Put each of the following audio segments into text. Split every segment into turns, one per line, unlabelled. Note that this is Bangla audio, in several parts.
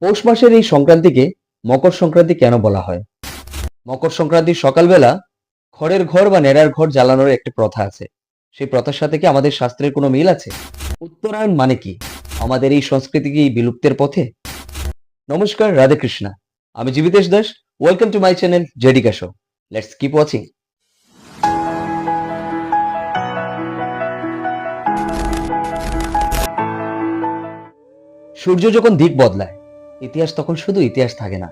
পৌষ মাসের এই সংক্রান্তিকে মকর সংক্রান্তি কেন বলা হয়? মকর সংক্রান্তির সকালবেলা খড়ের ঘর বা নেড়ার ঘর জ্বালানোর একটা প্রথা আছে। সেই প্রথার সাথে কি আমাদের শাস্ত্রের কোনো মিল আছে? উত্তরায়ণ মানে কি? আমাদের এই সংস্কৃতি কি বিলুপ্তের পথে? নমস্কার, রাধে কৃষ্ণা। আমি Jibitesh Das. Welcome to my channel জেডিকা শো। Let's keep watching. সূর্য যখন দিক বদলায়, ইতিহাস তখন শুধু ইতিহাস থাকে না,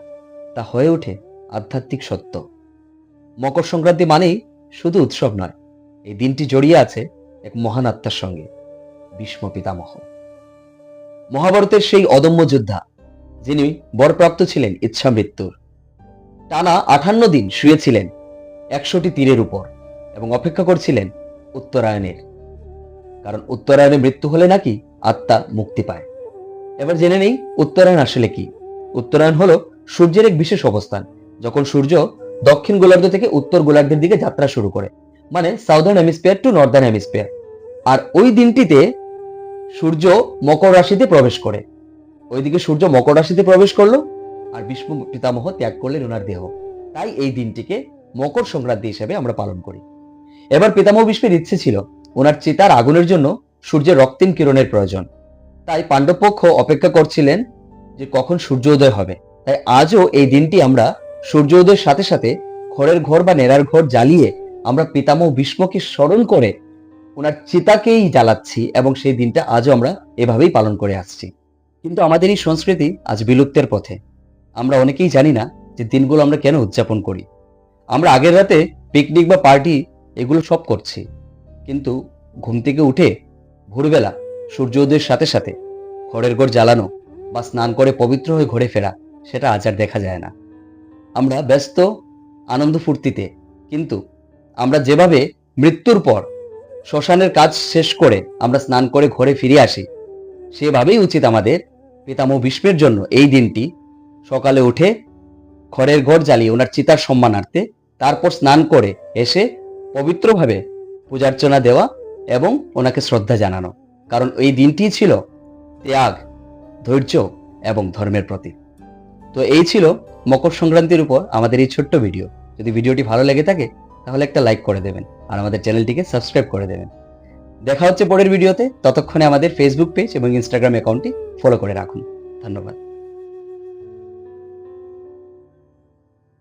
তা হয়ে ওঠে আধ্যাত্মিক সত্য। মকর সংক্রান্তি মানেই শুধু উৎসব নয়, এই দিনটি জড়িয়ে আছে এক মহান আত্মার সঙ্গে, ভীষ্ম পিতামহ। মহাভারতের সেই অদম্য যোদ্ধা, যিনি বরপ্রাপ্ত ছিলেন ইচ্ছা মৃত্যুর। টানা 58 দিন শুয়েছিলেন 100টি তীরের উপর এবং অপেক্ষা করছিলেন উত্তরায়ণের। কারণ উত্তরায়ণে মৃত্যু হলে নাকি আত্মা মুক্তি পায়। এবার জেনে নেই উত্তরায়ণ আসলে কি। উত্তরায়ণ হলো সূর্যের এক বিশেষ অবস্থান, যখন সূর্য দক্ষিণ গোলার্ধ থেকে উত্তর গোলার্ধের দিকে যাত্রা শুরু করে, মানে southern hemisphere to northern hemisphere. আর ওই দিনটিতে সূর্য মকর রাশিতে প্রবেশ করে। ওইদিকে সূর্য মকর রাশিতে প্রবেশ করলো, আর ভীষ্ম পিতামহ ত্যাগ করলেন ওনার দেহ। তাই এই দিনটিকে মকর সংক্রান্তি হিসেবে আমরা পালন করি। এবার পিতামহ ভীষ্মের ইচ্ছে ছিল ওনার চিতার আগুনের জন্য সূর্যের রক্তিম কিরণের প্রয়োজন। তাই পাণ্ডব পক্ষ অপেক্ষা করছিলেন যে কখন সূর্য উদয় হবে। তাই আজও এই দিনটি আমরা সূর্য উদয়ের সাথে সাথে খড়ের ঘর বা নেড়ার ঘর জ্বালিয়ে আমরা পিতামহ ভীষ্মকে স্মরণ করে ওনার চিতাকেই জ্বালাচ্ছি, এবং সেই দিনটা আজও আমরা এভাবেই পালন করে আসছি। কিন্তু আমাদের এই সংস্কৃতি আজ বিলুপ্তের পথে। আমরা অনেকেই জানি না যে দিনগুলো আমরা কেন উদযাপন করি। আমরা আগের রাতে পিকনিক বা পার্টি এগুলো সব করছি, কিন্তু ঘুম থেকে উঠে ভোরবেলা সূর্য উদয়ের সাথে সাথে খড়ের ঘর জ্বালানো বা স্নান করে পবিত্র হয়ে ঘরে ফেরা, সেটা আজ আর দেখা যায় না। আমরা ব্যস্ত আনন্দ ফুর্তিতে, কিন্তু আমরা যেভাবে মৃত্যুর পর শ্মশানের কাজ শেষ করে আমরা স্নান করে ঘরে ফিরে আসি, সেভাবেই উচিত আমাদের পিতামহ ভীষ্মের জন্য এই দিনটি সকালে উঠে খড়ের ঘর জ্বালিয়ে ওনার চিতার সম্মানার্থে, তারপর স্নান করে এসে পবিত্রভাবে পূজার্চনা দেওয়া এবং ওনাকে শ্রদ্ধা জানানো। কারণ এই দিনটি ছিল ত্যাগ, ধৈর্য এবং ধর্মের প্রতীক। তো এই ছিল মকর সংক্রান্তির উপর আমাদের এই ছোট্ট ভিডিও। যদি ভিডিওটি ভালো লেগে থাকে তাহলে একটা লাইক করে দেবেন আর আমাদের চ্যানেলটিকে সাবস্ক্রাইব করে দেবেন। দেখা হচ্ছে পরের ভিডিওতে। ততক্ষণে আমাদের ফেসবুক পেজ এবং ইনস্টাগ্রাম অ্যাকাউন্টটি ফলো করে রাখুন। ধন্যবাদ।